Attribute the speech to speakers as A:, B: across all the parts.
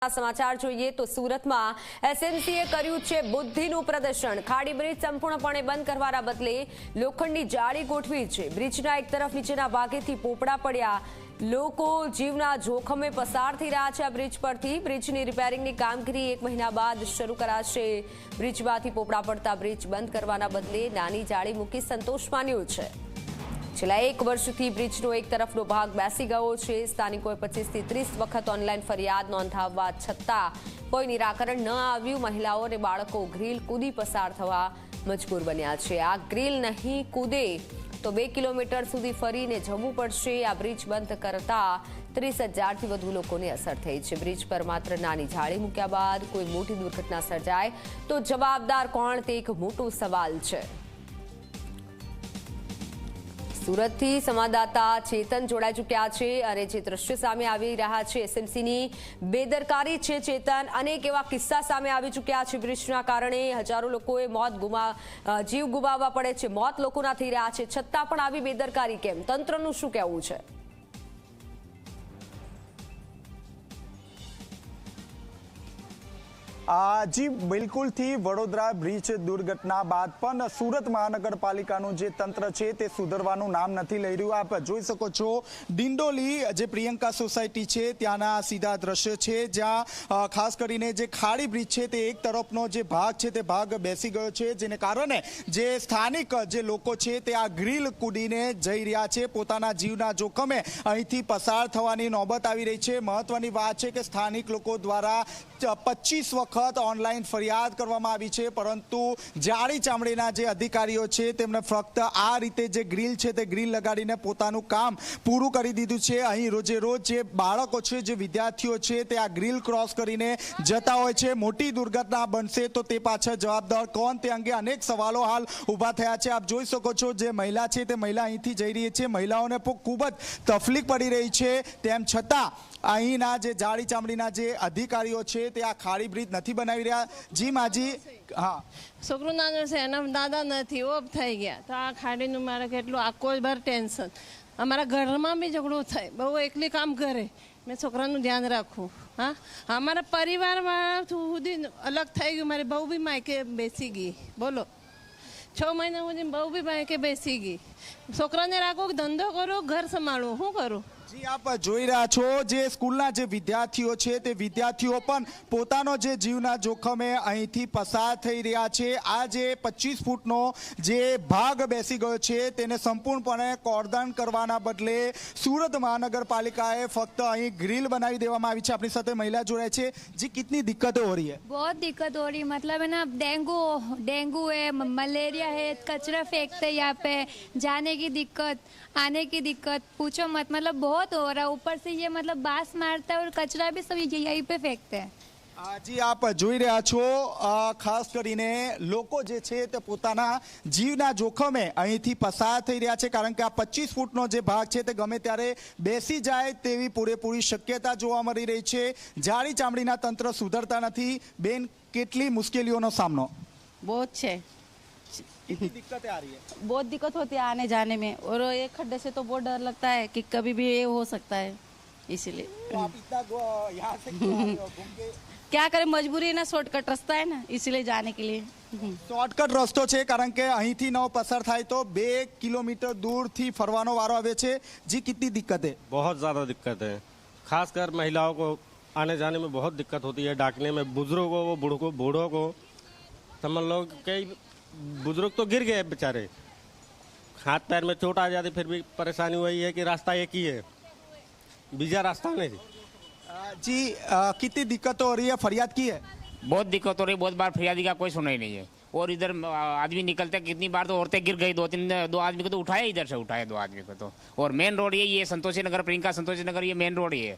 A: समाचार જોઈએ તો સુરતમાં એસએમસીએ કર્યું છે બુદ્ધિનું પ્રદર્શન। ખાડી બ્રિજ સંપૂર્ણપણે બંધ કરવાના બદલે લોખંડની જાળી ગોઠવી છે। બ્રિજના એક તરફ નીચેના ભાગેથી પોપડા પડ્યા। લોકો જીવના જોખમે પસાર થઈ રહ્યા છે। આ બ્રિજ પરથી બ્રિજની રિપેરિંગની કામગીરી 1 મહિના બાદ શરૂ કરાશે। બ્રિજમાંથી પોપડા પડતા બ્રિજ બંધ કરવાના બદલે નાની જાળી મૂકી સંતોષ માન્યો છે। છેલ્લા 1 વર્ષથી બ્રિજનો એક તરફનો ભાગ બેસી ગયો છે। સ્થાનિકોએ 25 થી 30 વખત ઓનલાઈન ફરિયાદ નોંધાવવા છતાં કોઈ નિરાકરણ ન આવ્યું। મહિલાઓ અને બાળકો ગ્રીલ કૂદી પસાર થવા મજબૂર બન્યા છે। આ ગ્રીલ નહીં કૂદે તો 2 કિલોમીટર સુધી ફરીને જવું પડશે। આ બ્રિજ બંધ કરતા 30,000થી વધુ લોકોને અસર થઈ છે। બ્રિજ પર માત્ર નાની જાળી મૂક્યા બાદ કોઈ મોટી દુર્ઘટના સર્જાય તો જવાબદાર કોણ તે એક મોટો સવાલ છે। સુરતથી સંવાદદાતા ચેતન જોડાઈ ચૂક્યા છે અને જે દ્રશ્ય સામે આવી રહ્યા છે એસએમસીની બેદરકારી છે। ચેતન, અનેક એવા કિસ્સા સામે આવી ચૂક્યા છે। બ્રિજના કારણે હજારો લોકોએ જીવ ગુમાવવા પડે છે, મોત લોકોના થઈ રહ્યા છે, છતાં પણ આવી બેદરકારી કેમ? તંત્રનું શું કહેવું છે?
B: જી બિલકુલથી વડોદરા બ્રિજ દુર્ઘટના બાદ પણ સુરત મહાનગરપાલિકાનું જે તંત્ર છે તે સુધરવાનું નામ નથી લઈ રહ્યું। આપ જોઈ શકો છો ડિંડોલી જે પ્રિયંકા સોસાયટી છે ત્યાંના સીધા દ્રશ્ય છે, જ્યાં ખાસ કરીને જે ખાડી બ્રિજ છે તે એક તરફનો જે ભાગ છે તે ભાગ બેસી ગયો છે, જેને કારણે જે સ્થાનિક જે લોકો છે તે આ ગ્રીલ કૂદીને જઈ રહ્યા છે। પોતાના જીવના જોખમે અહીંથી પસાર થવાની નોબત આવી રહી છે। મહત્વની વાત છે કે સ્થાનિક લોકો દ્વારા 25 વખત ઓનલાઈન ફરિયાદ કરવામાં આવી છે, પરંતુ જાડી ચામડીના જે અધિકારીઓ છે તેમણે ફક્ત આ રીતે જે ગ્રીલ છે તે ગ્રીલ લગાડીને પોતાનું કામ પૂરું કરી દીધું છે। અહીં રોજે રોજ જે બાળકો છે, જે વિદ્યાર્થીઓ છે તે આ ગ્રીલ ક્રોસ કરીને જતા હોય છે। મોટી દુર્ઘટના બનશે તો તે પાછળ જવાબદાર કોણ, તે અંગે અનેક સવાલો હાલ ઊભા થયા છે। આપ જોઈ શકો છો જે મહિલા છે તે મહિલા અહીંથી જઈ રહી છે। મહિલાઓને ખૂબ જ તકલીફ પડી રહી છે, તેમ છતાં અહીંના જે જાડી ચામડીના જે અધિકારીઓ છે તે આ ખાડી બ્રિજ નથી બનાવી રહ્યા। જી માજી, હા,
C: છોકરું નાનું છે, એના દાદા નથી, ઓફ થઈ ગયા તો આ ખાડીનું મારે કેટલું આખો ભર ટેન્શન। અમારા ઘરમાં બી ઝઘડો થાય, બહુ એકલી કામ કરે, મેં છોકરાનું ધ્યાન રાખું। હા, અમારા પરિવારમાં સુધી અલગ થઈ ગયું। મારી બહુ બી માયકે બેસી ગઈ, બોલો 6 મહિના સુધી બહુ બી માયકે બેસી ગઈ। છોકરાને રાખો, ધંધો કરો, ઘર સંભાળું, શું કરું?
B: જી આપ જોઈ રહ્યા છો જે સ્કૂલના જે વિદ્યાર્થીઓ છે તે વિદ્યાર્થીઓ પણ પોતાનો જે જીવના જોખમે અહીંથી પસાર થઈ રહ્યા છે। આ જે 25 ફૂટનો જે ભાગ બેસી ગયો છે તેને સંપૂર્ણપણે કોર્ડન કરવાના બદલે સુરત મહાનગરપાલિકાએ ફક્ત અહીં ગ્રીલ બનાવી દેવામાં આવી છે। આપણી સાથે મહિલા જોડાય છે। जी कितनी दिक्कतें हो रही है?
D: बहुत दिक्कत हो रही है, मतलब है ना, डेंगू है, मलेरिया है, कचरा फेंकते यहाँ पे, जाने की दिक्कत, आने की दिक्कत, पूछो मत, मतलब बहुत हो रहा है। ऊपर से ये मतलब बांस मारता है और कचरा भी सब यहीं पे फेंकते हैं।
B: જી આપ જોઈ રહ્યા છો ખાસ કરીને લોકો જે છે તે પોતાના જીવના જોખમે અહીંથી પસાર થઈ રહ્યા છે, કારણ કે આ 25 ફૂટનો જે ભાગ છે તે ગમે ત્યારે બેસી જાય તેવી પૂરેપૂરી શક્યતા જોવા મળી રહી છે। જાડી ચામડીના તંત્ર સુધરતા નથી। બેન, કેટલી મુશ્કેલીઓનો સામનો?
E: बहुत છે,
B: कितनी दिक्कतें आ रही है?
E: बहुत दिक्कत होती है आने जाने में, और एक खड्डे से तो बहुत डर लगता है कि कभी भी ये हो सकता है, इसीलिए
B: तो आप इतना यहाँ से क्यों आ रहे हो घूम के?
E: क्या करें, मजबूरी है ना, शॉर्टकट रास्ता है ना, इसीलिए जाने के लिए।
B: શોર્ટકટ રસ્તો છે, કારણ કે અહીંથી નવ પસાર થાય તો 2 કિલોમીટર दूरથી ફરવાનો વારો આવે છે। जी कितनी दिक्कत है?
F: बहुत ज़्यादा दिक्कत है, खासकर महिलाओं को आने जाने में बहुत दिक्कत होती है। डाकने में बुजुर्गों को, बूढ़ों को, समझ लो कई बुजुर्ग तो गिर गए बेचारे, हाथ पैर में चोट आ जाती, फिर भी परेशानी वही है कि रास्ता एक ही है, बीजा रास्ता नहीं।
B: जी कितनी दिक्कत हो रही है? फरियाद की है?
G: बहुत दिक्कत हो रही है, बहुत बार फरियादी का कोई सुनाई नहीं है। और इधर आदमी निकलते, कितनी बार तो औरतें गिर गई, 2 आदमी को तो उठाया, इधर से उठाया 2 आदमी को तो। और मेन रोड ये संतोषी नगर, प्रियंका संतोषी नगर, ये मेन रोड ही है।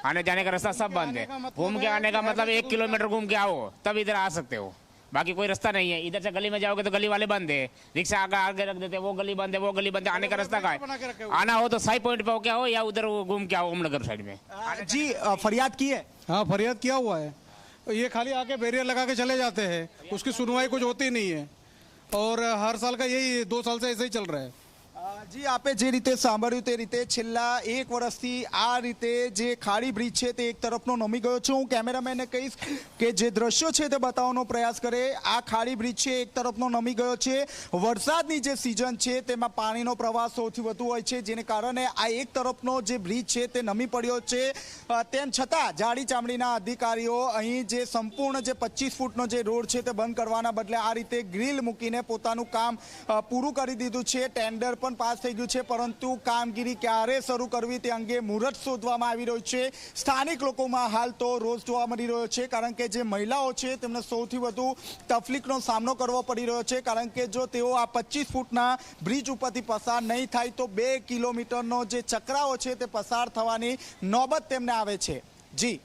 G: आने जाने का रास्ता सब बंद है। घूम के आने का मतलब 1 किलोमीटर घूम के आओ तब इधर आ सकते हो, बाकी कोई रास्ता नहीं है। इधर से गली में जाओगे तो गली वाले बंद है, रिक्शा आगे रख देते, वो गली बंद है, वो गली बंद है, आने का रास्ता कहाँ है? आना हो तो साई पॉइंट पे हो क्या हो, या उधर घूम के आओ ओमनगर साइड में।
B: जी फरियाद की है?
H: हाँ, फरियाद किया हुआ है। ये खाली आके बैरियर लगा के चले जाते हैं, उसकी सुनवाई कुछ होती नहीं है, और हर साल का यही 2 साल से ऐसे ही चल रहा है।
B: જી, આપે જે રીતે સાંભળ્યું તે રીતે છેલ્લા 1 વર્ષથી આ રીતે જે ખાડી બ્રિજ છે તે એક તરફનો નમી ગયો છે. હું કેમેરામેનને કહીશ કે જે દ્રશ્યો છે તે બતાવવાનો પ્રયાસ કરે. આ ખાડી બ્રિજ છે એક તરફનો નમી ગયો છે. વરસાદની જે સિઝન છે તેમાં પાણીનો પ્રવાહ સૌથી વધુ હોય છે, જેને કારણે આ એક તરફનો જે બ્રિજ છે તે નમી પડ્યો છે. તેમ છતાં જાડી ચામડીના અધિકારીઓ અહીં જે સંપૂર્ણ જે 25 ફૂટનો જે રોડ છે તે બંધ કરવાના બદલે આ રીતે ગ્રીલ મૂકીને પોતાનું કામ પૂરું કરી દીધું છે. ટેન્ડર પણ પાસ થઈ ગયું છે, પરંતુ કામગીરી ક્યારે શરૂ કરવી તે અંગે મુહૂર્ત શોધવામાં આવી રહ્યું છે. સ્થાનિક લોકોમાં હાલ તો રોષ જોવા મળી રહ્યો છે, કારણ કે જે મહિલાઓ છે તેમને સૌથી વધુ તકલીફનો સામનો કરવો પડી રહ્યો છે, કારણ કે જો તેઓ આ 25 ફૂટના બ્રિજ ઉપરથી પસાર નહીં થાય તો 2 કિલોમીટરનો જે ચકરાવો છે તે પસાર થવાની નોબત તેમને આવે છે. જી.